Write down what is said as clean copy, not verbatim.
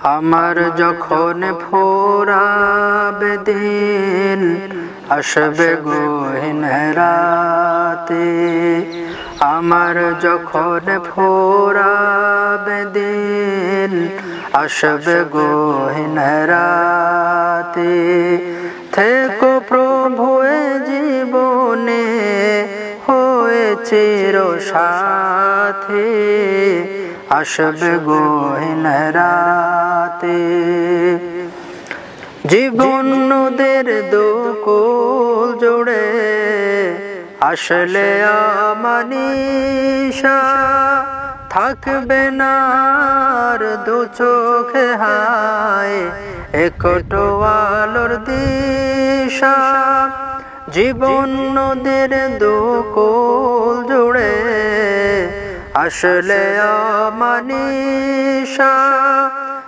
আমার যখন ফোরাবে দিন, আসবে গহীন রাতে। আমার যখন ফোরাবে দিন, আসবে গহীন রাতে। থেকো প্রভু এ জীবনে হয়ে চির সাথী, আসবে গহীন রাতে। জীবন নদের দুকুল জুড়ে আসলে আমানিশা, থাকবে না আর দু চোখে হায় একটু আলোর দিশা। জীবন নদের দুকুল জুড়ে আসলে আমানিশা,